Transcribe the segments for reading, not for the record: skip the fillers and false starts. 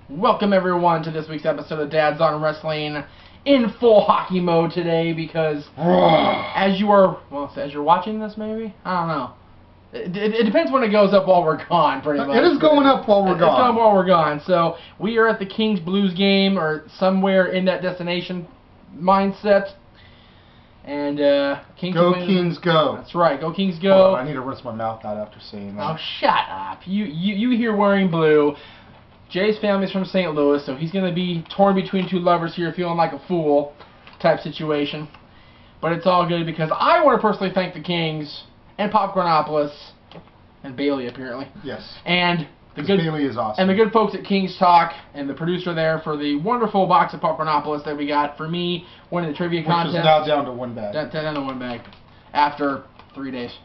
Welcome everyone to this week's episode of Dad's on Wrestling in full hockey mode today because as you're watching this, maybe? I don't know. It depends when it goes up while we're gone, pretty much. It is going up while we're gone. It's going while we're gone. So we are at the Kings Blues game or somewhere in that destination mindset. And Kings go win. Kings go. That's right. Go Kings go. I need to rinse my mouth out after saying that. Oh, shut up. You here wearing blue. Jay's family's from St. Louis, so he's going to be torn between two lovers here, feeling like a fool type situation. But it's all good because I want to personally thank the Kings and Popcornopolis and Bailey, apparently. Yes. And Bailey is awesome. And the good folks at Kings Talk and the producer there for the wonderful box of Popcornopolis that we got for me winning the trivia contest. Which is now down to one bag. Down to one bag after 3 days.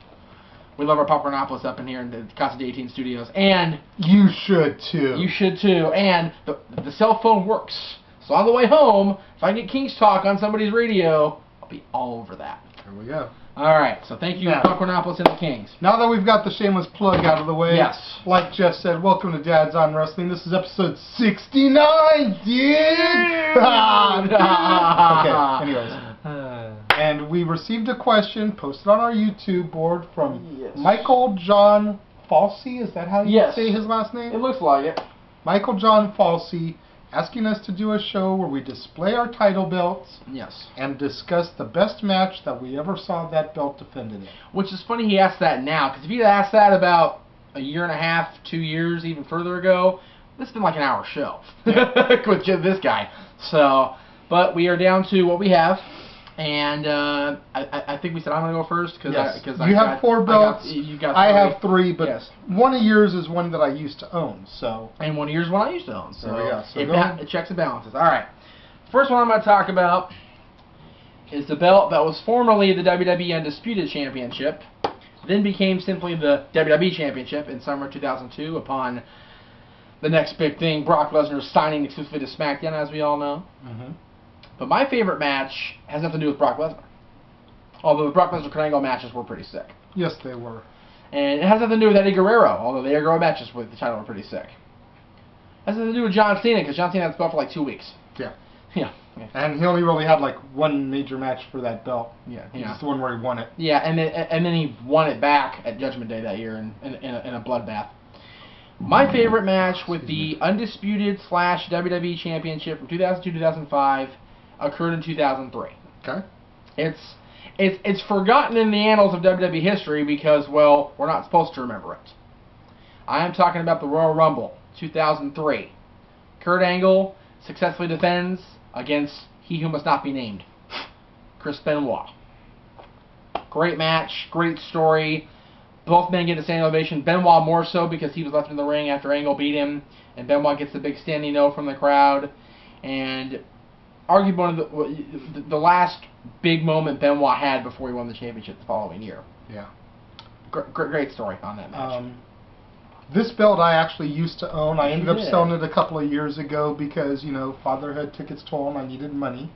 We love our Popcornopolis up in here in the Casa de 18 studios. And you should too. You should too. And the cell phone works. So on the way home, if I get Kings Talk on somebody's radio, I'll be all over that. There we go. Alright, so thank you, Popcornopolis and the Kings. Now that we've got the shameless plug out of the way, yes. Like Jeff said, welcome to Dad's on Wrestling. This is episode 69, dude! Okay, anyways. And we received a question posted on our YouTube board from Michael John Falsey. Is that how you say his last name? It looks like it. Michael John Falsey asking us to do a show where we display our title belts and discuss the best match that we ever saw that belt defended in. Which is funny he asked that now, because if he'd asked that about a year and a half, 2 years, even further ago, this has been like an hour show with this guy. So, but we are down to what we have. And I think we said I'm going to go first. Cause you have 4 belts. You got 3. I have 3, but one of yours is one that I used to own. So. And one of yours is one I used to own. So there we go. So it checks and balances. All right. First one I'm going to talk about is the belt that was formerly the WWE Undisputed Championship, then became simply the WWE Championship in summer 2002 upon the next big thing, Brock Lesnar signing exclusively to SmackDown, as we all know. Mm-hmm. But my favorite match has nothing to do with Brock Lesnar. Although the Brock Lesnar Kurt Angle matches were pretty sick. Yes, they were. And it has nothing to do with Eddie Guerrero, although the Eddie Guerrero matches with the title were pretty sick. It has nothing to do with John Cena, because John Cena had the belt for like 2 weeks. Yeah. Yeah. And he only really had like one major match for that belt. Yeah. Just the one where he won it. Yeah, and then he won it back at Judgment Day that year in a bloodbath. My favorite match with the Undisputed / WWE Championship from 2002-2005 occurred in 2003. Okay. It's forgotten in the annals of WWE history because, well, we're not supposed to remember it. I am talking about the Royal Rumble, 2003. Kurt Angle successfully defends against he who must not be named, Chris Benoit. Great match, great story. Both men get a standing ovation. Benoit more so because he was left in the ring after Angle beat him, and Benoit gets the big standing O from the crowd. And arguably one of the last big moment Benoit had before he won the championship the following year. Yeah. Great story on that match. This belt I actually used to own. I ended up selling it a couple of years ago because, you know, fatherhood took its toll and I needed money.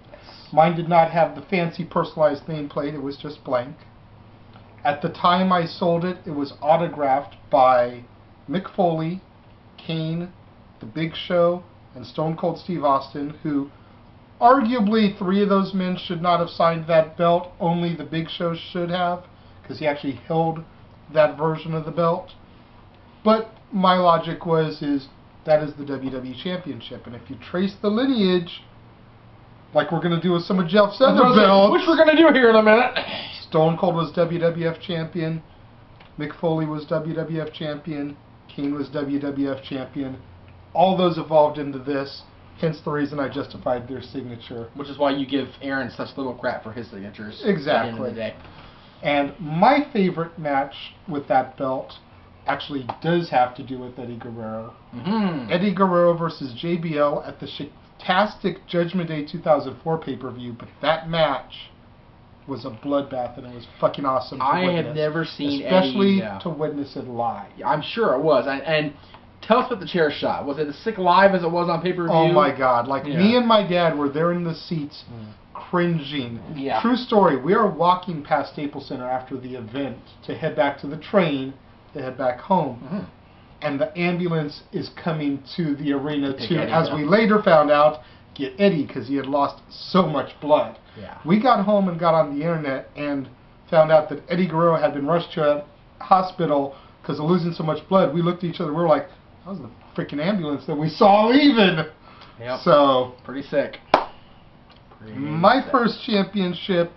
Mine did not have the fancy personalized nameplate. It was just blank. At the time I sold it, it was autographed by Mick Foley, Kane, The Big Show, and Stone Cold Steve Austin, who arguably 3 of those men should not have signed that belt. Only The Big Show should have, because he actually held that version of the belt. But my logic is that is the WWE Championship, and if you trace the lineage, like we're going to do with some of Jeff's other belts, which we're going to do here in a minute. Stone Cold was WWF Champion, Mick Foley was WWF Champion, Kane was WWF Champion. All those evolved into this. Hence the reason I justified their signature. Which is why you give Aaron such little crap for his signatures. Exactly. At the end of the day. And my favorite match with that belt actually does have to do with Eddie Guerrero. Mm-hmm. Eddie Guerrero versus JBL at the fantastic Judgment Day 2004 pay-per-view. But that match was a bloodbath, and it was fucking awesome to witness. I have never seen especially to witness it live. I'm sure it was. And tell us about the chair shot. Was it as sick live as it was on pay-per-view? Oh my God. Like, me and my dad were there in the seats cringing. Yeah. True story. We are walking past Staples Center after the event to head back to the train to head back home. Mm-hmm. and the ambulance is coming to the arena Pick to, Eddie as up. we later found out, get Eddie because he had lost so much blood. Yeah. We got home and got on the internet and found out that Eddie Guerrero had been rushed to a hospital because of losing so much blood. We looked at each other, we were like, that was the freaking ambulance that we saw leaving. Yep. So, pretty sick. My first championship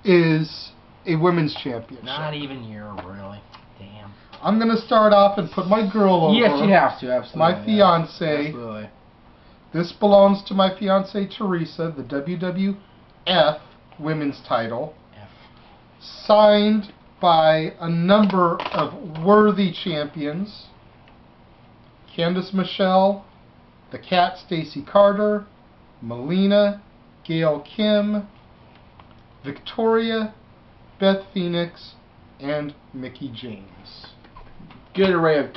is a women's championship. Not even you, really. Damn. I'm going to start off and put my girl over. Yes, you have to, absolutely. My fiance. Absolutely. This belongs to my fiance Teresa, the WWF women's title. F. Signed by a number of worthy champions. Candice Michelle, the Cat Stacy Carter, Melina, Gail Kim, Victoria, Beth Phoenix, and Mickie James. Good array of,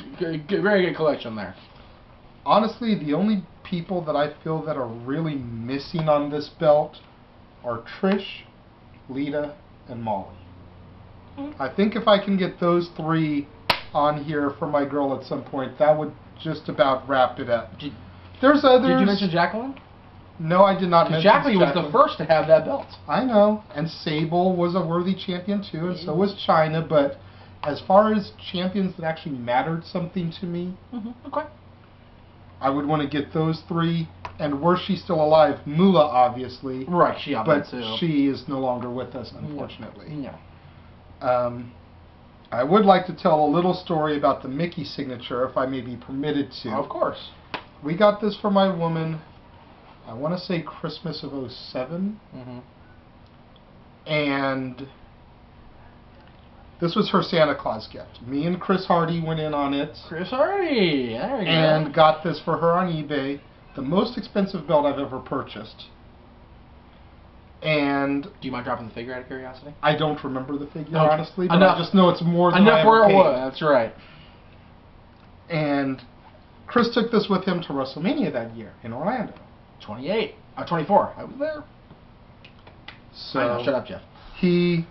very good collection there. Honestly, the only people that I feel that are really missing on this belt are Trish, Lita, and Molly. I think if I can get those three on here for my girl at some point, that would just about wrap it up. There's others. Did you mention Jacqueline? No, I did not mention Jacqueline was the first to have that belt. I know, and Sable was a worthy champion too, and so was Chyna, but as far as champions that actually mattered something to me, Okay. I would want to get those three, and were she still alive, Moolah obviously. Right, she but too. she is no longer with us, unfortunately. Yeah. I would like to tell a little story about the Mickie signature, if I may be permitted to. Of course. We got this for my woman, I want to say Christmas of '07. And this was her Santa Claus gift. Me and Chris Hardy went in on it. Chris Hardy, there you and go. got this for her on eBay. The most expensive belt I've ever purchased. And Do you mind dropping the figure out of curiosity? I don't remember the figure, Okay. honestly, but Enough. I just know it's more than I Enough ever where it paid. was, that's right. And Chris took this with him to WrestleMania that year in Orlando. 28. 24. I was there. So I know, shut up, Jeff. he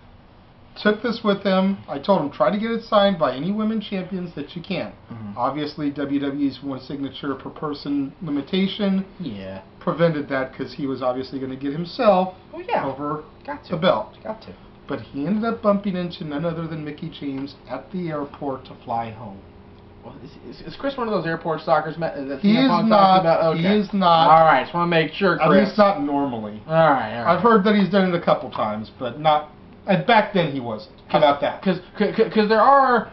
took this with him. I told him, try to get it signed by any women champions that you can. Obviously, WWE's one signature per person limitation Yeah. prevented that because he was obviously going to get himself over Got to. the belt. Got to. But he ended up bumping into none other than Mickie James at the airport to fly home. Well, is Chris one of those airport stalkers that He CM is Punk not. talks about? Okay. He is not. All right, just want to make sure, At Chris. least not normally. All right. I've heard that he's done it a couple times, but not. Back then he wasn't. How about that? Because there are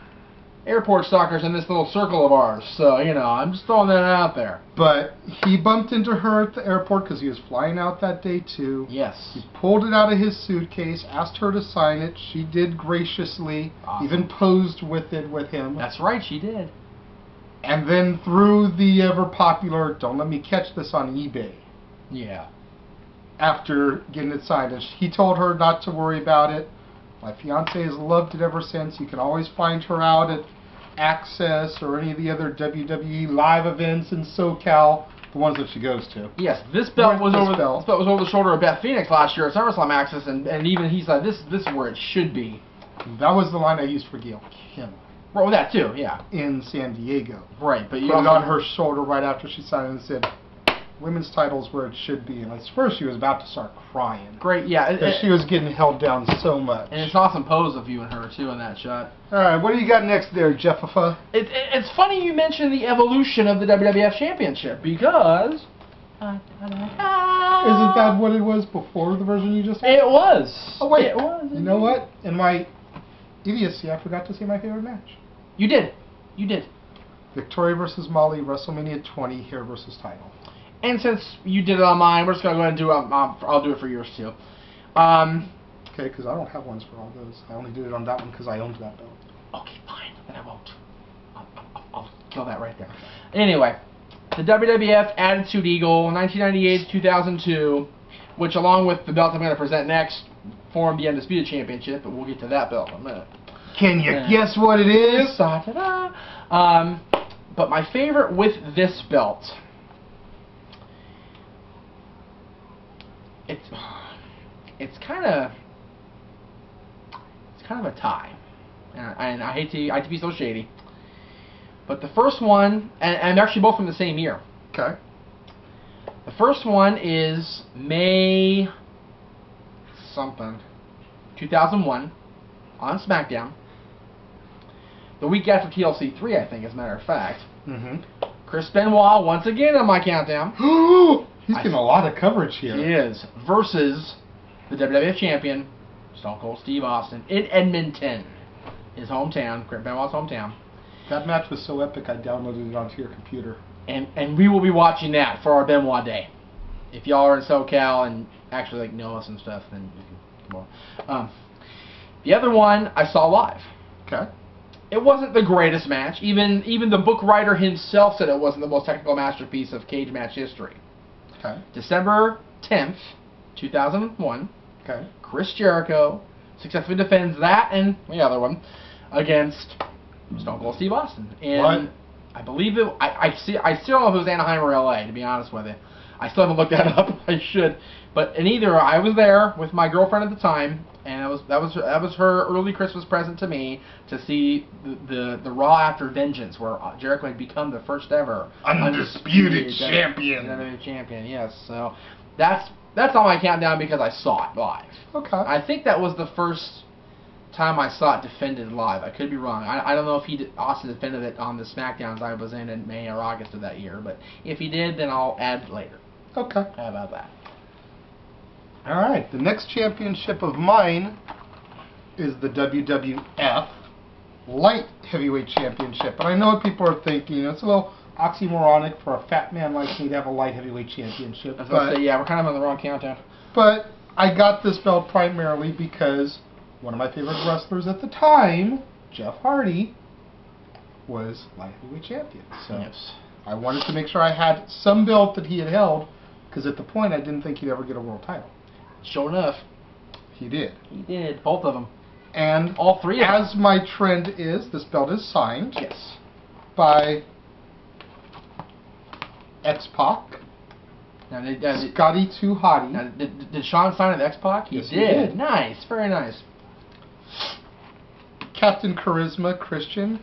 airport stalkers in this little circle of ours, so, you know, I'm just throwing that out there. But he bumped into her at the airport because he was flying out that day too. Yes. He pulled it out of his suitcase, asked her to sign it. She did graciously, Awesome. even posed with it with him. That's right, she did. And then through the ever popular, don't let me catch this on eBay, Yeah. after getting it signed. And he told her not to worry about it. My fiance has loved it ever since. You can always find her out at Access or any of the other WWE live events in SoCal, the ones that she goes to. Yes, this belt was This over. belt. This belt was over the shoulder of Beth Phoenix last year at SummerSlam Access, and even he said this is where it should be. That was the line I used for Gail Kim Well, that too, yeah. in San Diego. Right, but you Put it also, on her shoulder right after she signed it and said, women's title's where it should be. And at first she was about to start crying. Great, yeah. Because she was getting held down so much. And it's an awesome pose of you and her too in that shot. Alright, what do you got next there, Jeffifa? It's funny you mention the evolution of the WWF Championship because Isn't that what it was before the version you just had? it was. Oh, wait. It was. You know what? In my idiocy, I forgot to say my favorite match. You did. You did. Victoria versus Molly, WrestleMania 20, hair versus title. And since you did it on mine, we're just gonna go ahead and do I'll do it for yours too. Okay, because I don't have ones for all those. I only did it on that one because I owned that belt. Okay, fine. Then I won't. I'll kill that right there. Anyway, the WWF Attitude Eagle, 1998 to 2002, which along with the belt I'm going to present next, formed the Undisputed Championship, but we'll get to that belt in a minute. Can you guess what it is? But my favorite with this belt, it's kind of a tie, and I hate to be so shady, But the first one, and they're actually both from the same year. Okay. The first one is May something, 2001, on SmackDown. The week after TLC 3, I think, as a matter of fact. Mm-hmm. Chris Benoit, once again on my countdown. He's getting a lot of coverage here. He is. Versus the WWF Champion, Stone Cold Steve Austin, in Edmonton, his hometown, Chris Benoit's hometown. That match was so epic, I downloaded it onto your computer. And we will be watching that for our Benoit Day. If y'all are in SoCal and actually like know us and stuff, then you can come on. The other one I saw live. Okay. It wasn't the greatest match. Even the book writer himself said it wasn't the most technical masterpiece of cage match history. Okay. December 10th, 2001. Okay. Chris Jericho successfully defends that and the other one against Stone Cold Steve Austin. And what? I believe it. I still don't know if it was Anaheim or LA, to be honest with you. I still haven't looked that up. I should. But in either, I was there with my girlfriend at the time, and that was her early Christmas present to me, to see the Raw after Vengeance, where Jericho had become the first ever undisputed champion. WWE champion. Yes. So that's on my countdown because I saw it live. Okay. I think that was the first time I saw it defended live. I could be wrong. I don't know if Austin defended it on the SmackDowns I was in May or August of that year, but if he did, then I'll add it later. Okay. How about that? All right. The next championship of mine is the WWF Light Heavyweight Championship. And I know what people are thinking. It's a little oxymoronic for a fat man like me to have a Light Heavyweight Championship. I was going to say, yeah, we're kind of on the wrong countdown. But I got this belt primarily because one of my favorite wrestlers at the time, Jeff Hardy, was Light Heavyweight Champion. So yes. I wanted to make sure I had some belt that he had held, because at the point I didn't think he'd ever get a world title. Sure enough. He did. He did. Both of them. And all three of them. As my trend is, this belt is signed. Yes. By X-Pac. Now, Scotty 2 Hotty. Now, did Sean sign with X-Pac? Yes, he did. Nice. Very nice. Captain Charisma Christian.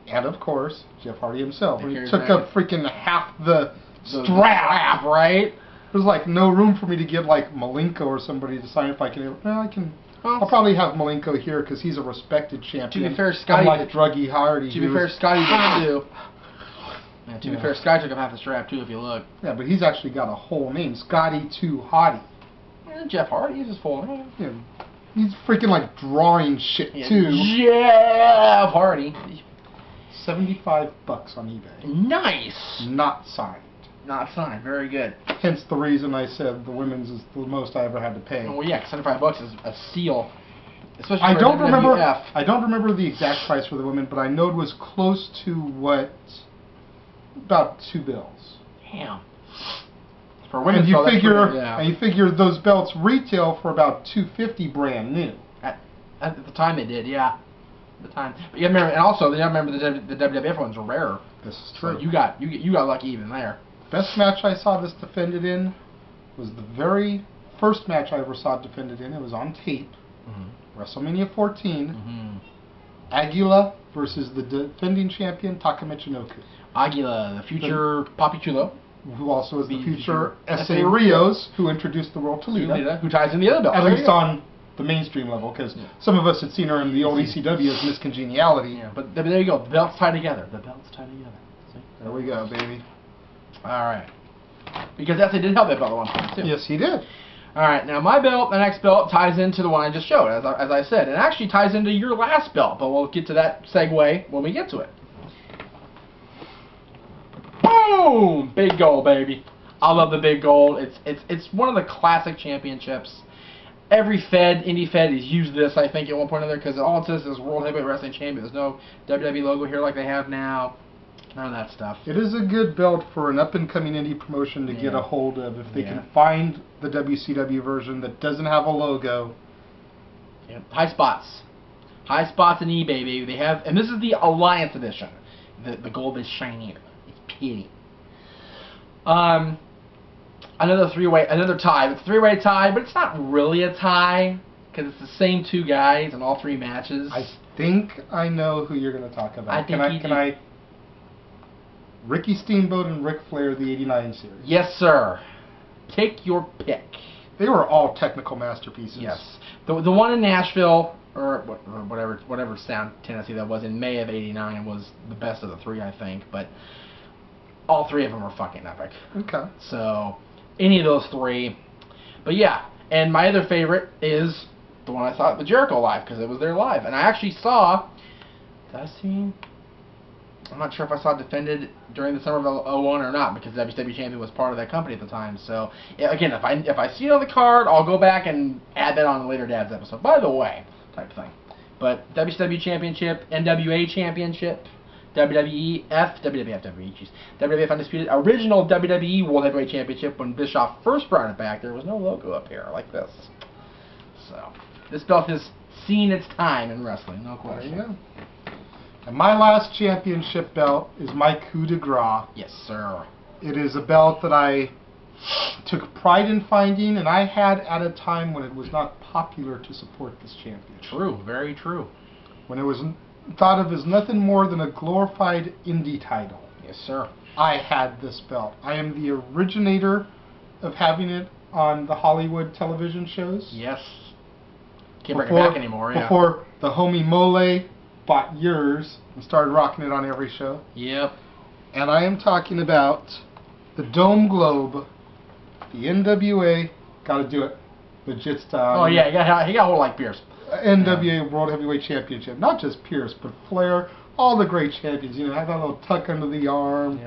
And, of course, Jeff Hardy himself. He took up freaking half the strap, right? There's like no room for me to get like Malenko or somebody to sign if I can. Well, I can. I'll probably have Malenko here because he's a respected champion. To be fair, Scotty. Unlike Druggy Hardy. To be fair, Scotty did too. Yeah, to be fair, Scotty took up half the strap too. If you look. Yeah, but he's actually got a whole name, Scotty 2 Hotty. Yeah, Jeff Hardy is his full name. Yeah, he's freaking like drawing shit too. Jeff Hardy. $75 on eBay. Nice. Not signed. Not signed. Very good. Hence the reason I said the women's is the most I ever had to pay. Well, yeah, $75 is a steal. Especially I don't remember. WWF. I don't remember the exact price for the women, but I know it was close to what, about $2. Damn. For women, and you figure those belts retail for about $250 brand new. At the time, they did, yeah. At the time, but you remember, and also you remember the WWF ones were rarer. This is true. So you got lucky even there. Best match I saw this defended in was the very first match I ever saw it defended in. It was on tape. Mm-hmm. WrestleMania 14. Mm-hmm. Aguila versus the defending champion Taka Michinoku. Aguila, the future Papi Chulo. Who also is the future S.A. Rios, who introduced the world to Lita. Who ties in the other belt. At least on the mainstream level, because some of us had seen her in the old ECW as Miss Congeniality. Yeah, but there you go. The belts tie together. The belts tie together. See? There we go, baby. All right. Because they did have that belt at one point, too. Yes, he did. All right. Now, my belt, the next belt, ties into the one I just showed, as I said. It actually ties into your last belt, but we'll get to that segue when we get to it. Boom! Big gold, baby. I love the big gold. It's one of the classic championships. Every indie fed, has used this, I think, at one point or another, because all it says is World Heavyweight Wrestling Champion. There's no WWE logo here like they have now. None of that stuff. It is a good belt for an up-and-coming indie promotion to get a hold of. If they can find the WCW version that doesn't have a logo. Yeah. High spots. High spots in eBay, baby. They have, and this is the Alliance Edition. The gold is shinier. It's pretty. Another tie. It's a three-way tie, but it's not really a tie because it's the same two guys in all three matches. I think I know who you're going to talk about. Can I? Ricky Steamboat and Ric Flair, the '89 series. Yes, sir. Take your pick. They were all technical masterpieces. Yes. The one in Nashville, or whatever sound Tennessee that was in May of '89 was the best of the three, I think. But all three of them were fucking epic. Okay. So any of those three. But yeah, and my other favorite is the one I saw at the Jericho live because it was there live, and I actually saw. Did I see? I'm not sure if I saw it defended during the summer of '01 or not because WCW Champion was part of that company at the time. So yeah, again, if I see it on the card, I'll go back and add that on a later Dad's episode. By the way, type thing. But WCW Championship, NWA Championship, WWF Undisputed, original WWE World Heavyweight Championship when Bischoff first brought it back. There was no logo up here like this. So this belt has seen its time in wrestling, no question. There you go. And my last championship belt is my coup de grace. Yes, sir. It is a belt that I took pride in finding, and I had at a time when it was not popular to support this championship. True, very true. When it was thought of as nothing more than a glorified indie title. Yes, sir. I had this belt. I am the originator of having it on the Hollywood television shows. Yes. Can't bring it back anymore, yeah. Before the homie Mole bought yours and started rocking it on every show. Yep. And I am talking about the Dome Globe, the NWA, gotta do it, legit style. Oh yeah, he got hold like Pierce. NWA World Heavyweight Championship. Not just Pierce, but Flair, all the great champions. You know, have that little tuck under the arm,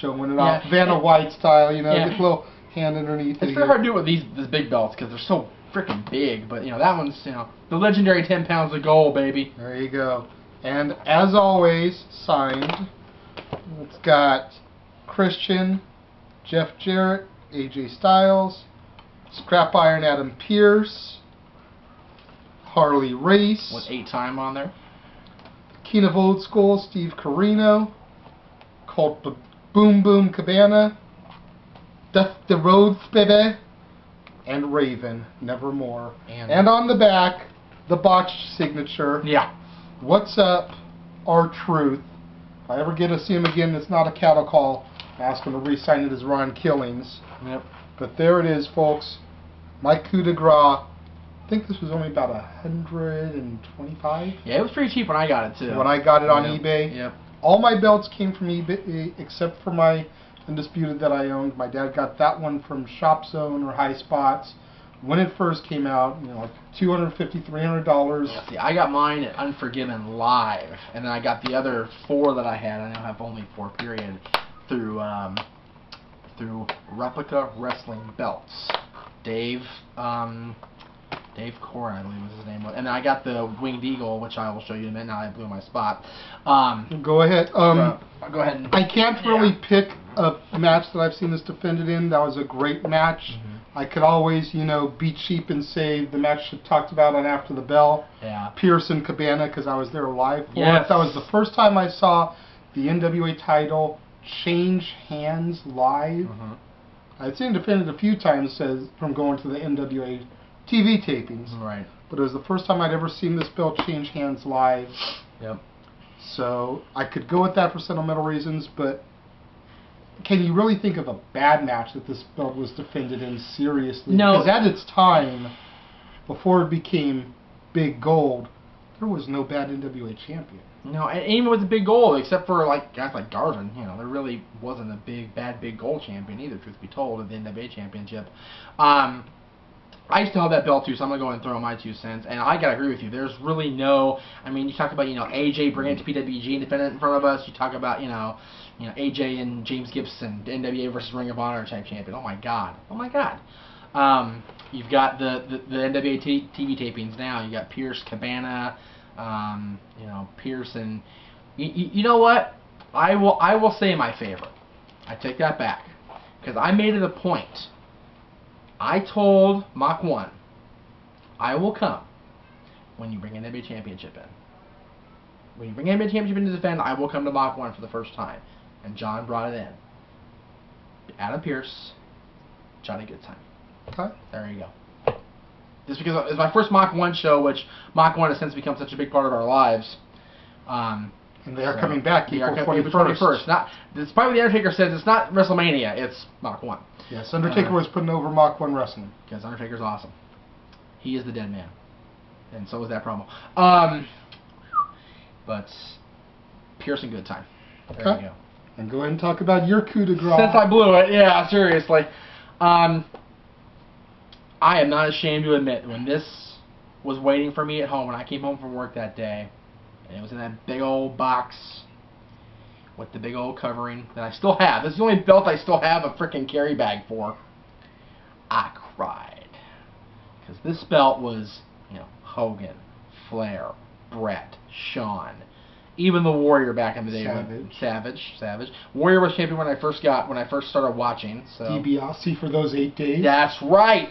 showing it off. Vanna White style, you know, get a little hand underneath it. It's very hard to do with these big belts because they're so freaking big. But, you know, that one's, you know, the legendary 10 pounds of gold, baby. There you go. And as always, signed, it's got Christian, Jeff Jarrett, AJ Styles, Scrap Iron Adam Pearce, Harley Race. With 8-time on there. King of Old School, Steve Corino. Colt Boom Boom Cabana. Dusty Rhodes, baby. And Raven, Nevermore. And on the back, the botched signature. Yeah. What's up, R-Truth. If I ever get to see him again, it's not a cattle call. I ask him to re-sign it as Ron Killings. Yep. But there it is, folks. My coup de grace. I think this was only about $125. Yeah, it was pretty cheap when I got it too. When I got it on eBay. Yep. All my belts came from eBay except for my Undisputed that I owned. My dad got that one from Shop Zone or High Spots when it first came out. You know, like $250, $300. Yeah, see, I got mine at Unforgiven Live, and then I got the other 4 that I had. I now have only 4 period through Replica Wrestling Belts. Dave Corin, I believe was his name. And then I got the Winged Eagle, which I will show you in a minute. Now I blew my spot. Go ahead. Go ahead. And, I can't really pick a match that I've seen this defended in. That was a great match. Mm-hmm. I could always, you know, be cheap and say the match I talked about on After the Bell. Yeah. Pierce and Cabana, because I was there live for yes. it. That was the first time I saw the NWA title change hands live. Mm-hmm. I'd seen it defended a few times from going to the NWA TV tapings. Right. But it was the first time I'd ever seen this belt change hands live. Yep. So I could go with that for sentimental reasons, but can you really think of a bad match that this belt was defended in seriously? No. Because at its time, before it became big gold, there was no bad NWA champion. No, and even with the big gold, except for like guys like Garvin, you know, there really wasn't a bad big gold champion either, truth be told, at the NWA championship. I used to have that belt too, so I'm going to go ahead and throw in my 2 cents. And I got to agree with you. There's really no, I mean, you talk about, you know, AJ bringing it to PWG and defending it in front of us. You talk about, you know, AJ and James Gibson, NWA versus Ring of Honor type champion. Oh my God. Oh my God. You've got the NWA TV tapings now. You got Pierce, Cabana, you know, Pierce, and you know what? I will say my favorite. I take that back because I made it a point. I told Mach 1, I will come when you bring an NBA championship in. When you bring an NBA championship in to defend, I will come to Mach 1 for the first time. And John brought it in. Adam Pearce, Johnny Goodtime. Okay. There you go. Just because it was my first Mach 1 show, which Mach 1 has since become such a big part of our lives. And they are coming back April April 21st. 21st. Not, despite what the Undertaker says, it's not WrestleMania. It's Mach 1. Yes, Undertaker was putting over Mach 1 Wrestling. Because Undertaker's awesome. He is the dead man. And so is that promo. But Pearson, good time. There you go. And go ahead and talk about your coup de grace. Since I blew it, yeah, seriously. I am not ashamed to admit, when this was waiting for me at home, when I came home from work that day, and it was in that big old box with the big old covering that I still have. This is the only belt I still have a freaking carry bag for. I cried. Because this belt was, Hogan, Flair, Brett, Shawn, even the Warrior back in the day. Savage. Warrior was champion when I first started watching. So. DiBiase for those 8 days. That's right.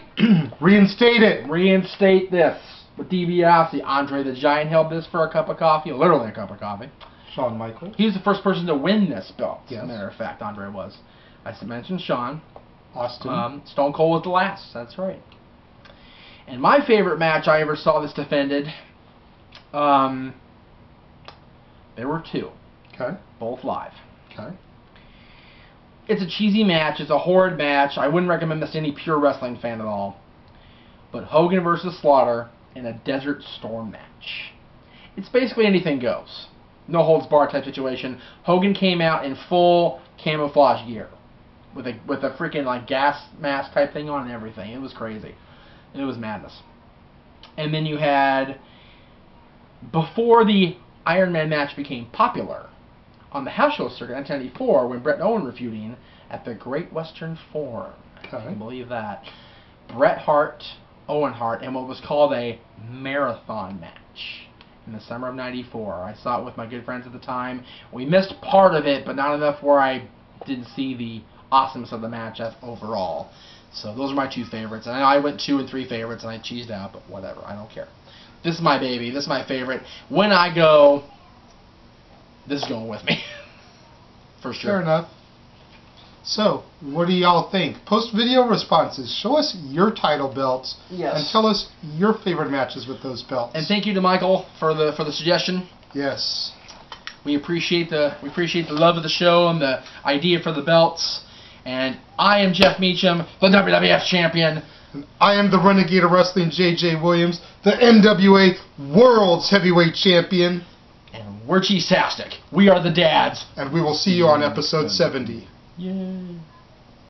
Reinstate it. Reinstate this with DiBiase. Andre the Giant held this for a cup of coffee, literally a cup of coffee. Shawn Michaels. He was the first person to win this belt. Yes. As a matter of fact, Andre was. I mentioned Shawn. Austin. Stone Cold was the last. That's right. And my favorite match I ever saw this defended, there were 2. Okay. Both live. Okay. It's a cheesy match. It's a horrid match. I wouldn't recommend this to any pure wrestling fan at all. But Hogan versus Slaughter in a Desert Storm match. It's basically anything goes. No holds barred type situation. Hogan came out in full camouflage gear. With a freaking gas mask type thing on and everything. It was crazy. It was madness. And then you had, before the Iron Man match became popular, on the house show circuit in 1994, when Bret and Owen were feuding at the Great Western Forum. Okay. Can you believe that? Bret Hart, Owen Hart, in what was called a marathon match in the summer of '94. I saw it with my good friends at the time. We missed part of it, but not enough where I didn't see the awesomeness of the match overall. So those are my 2 favorites. And I went 2 and 3 favorites, and I cheesed out, but whatever. I don't care. This is my baby. This is my favorite. When I go, this is going with me. For sure. Fair enough. So, what do y'all think? Post video responses. Show us your title belts. Yes. And tell us your favorite matches with those belts. And thank you to Michael for the suggestion. Yes. We appreciate the love of the show and the idea for the belts. And I am Jeff Meacham, the WWF champion. And I am the Renegade of Wrestling, J.J. Williams, the NWA World's Heavyweight Champion. And we're Cheese-tastic. We are the dads. And we will see you on episode 70. Yay.